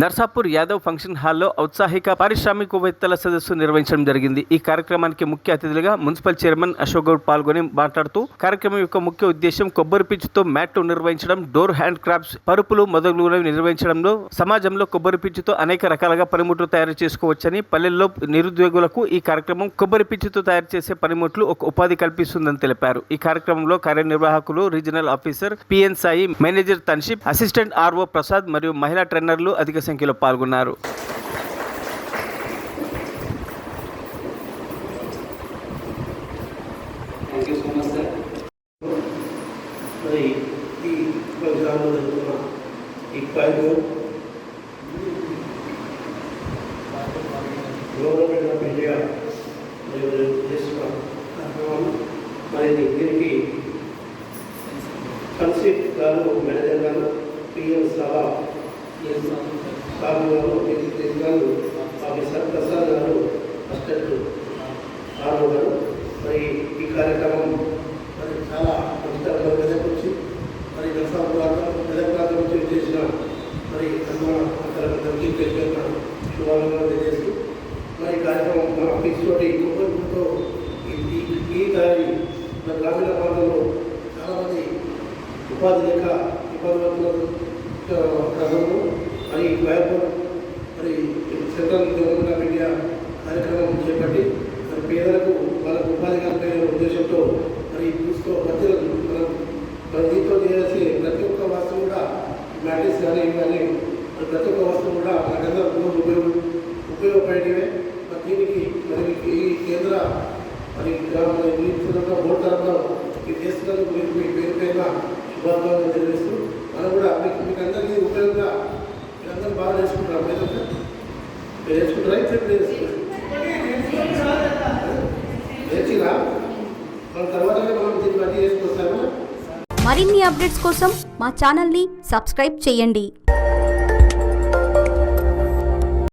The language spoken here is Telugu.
నర్సాపూర్ యాదవ్ ఫంక్షన్ హాల్లో ఔత్సాహిక పారిశ్రామికవేత్తల సదస్సు నిర్వహించడం జరిగింది. ఈ కార్యక్రమానికి ముఖ్య అతిథులుగా మున్సిపల్ చైర్మన్ అశోక్ గౌడ్ పాల్గొని మాట్లాడుతూ కార్యక్రమం యొక్క ముఖ్య ఉద్దేశం కొబ్బరి పీచుతో మ్యాట్లు నిర్వహించడం, డోర్ హ్యాండ్ క్రాఫ్ట్స్, పరుపులు మొదలగునవి నిర్వహించడంలో సమాజంలో కొబ్బరి పీచుతో అనేక రకాలుగా పనిముట్లు తయారు చేసుకోవచ్చని, పల్లెల్లో నిరుద్యోగులకు ఈ కార్యక్రమం కొబ్బరి పీచుతో తయారు చేసే పనిముట్లు ఒక ఉపాధి కల్పిస్తుందని తెలిపారు. ఈ కార్యక్రమంలో కార్యనిర్వాహకులు, regional officer PN Sai, manager తన్షిప్, అసిస్టెంట్ ఆర్ఓ ప్రసాద్ మరియు మహిళా ట్రైనర్లు అధిక సంఖ్యలో పాల్గొన్నారు. దీనికి కన్సీప్ గారు, మేనేజర్ గారు, పిఎం సభా గారు, ఆఫీసర్ ప్రసాద్ గారు, అసిస్టెంట్ ఆర్ఓ గారు, మరి ఈ కార్యక్రమం మరి చాలా మంచితనంగా మెదకొచ్చి మరి మెదక్ నుంచి చేసిన మరి అందరికీ తెలిపిన శుభాలను తెలియజేస్తూ మరి కార్యక్రమం మన ఆఫీస్ తోటి కొబ్బరితో ఈ తయారీ మరి గ్రామీణ ప్రాంతంలో చాలామంది ఉపాధి లేక ఇబ్బంది పడుతున్నారు ప్రజలు. మరి మరి సెంట్రల్ గవర్నమెంట్ ఆఫ్ ఇండియా కార్యక్రమం చేపట్టి మరి పేదలకు వాళ్ళకు ఉపాధి కలిగే ఉద్దేశంతో మరి మనం దీంతో చేయాల్సి ప్రతి ఒక్క వస్తువు కూడా మ్యాట్రిక్స్ కానీ ఇవన్నీ ప్రతి ఒక్క వస్తువు కూడా మనకందరూ ఉపయోగపడేవే. మరి దీనికి మరి ఈ కేంద్ర మరి బోర్డు తరఫున ఈ చేస్తున్నందుకు మీ పేరు పైన శుభాకాంక్షలు తెలియజేస్తూ మనం కూడా మీకు అందరికీ ఉపయోగంగా మీరందరూ బాగా నేర్చుకుంటారు. నేర్చుకుంటారా నేర్చినా మన తర్వాతనే మనం దీన్ని బట్టి చేసుకొస్తాము. మరిన్ని అప్డేట్స్ కోసం మా ఛానల్ని సబ్స్క్రైబ్ చేయండి.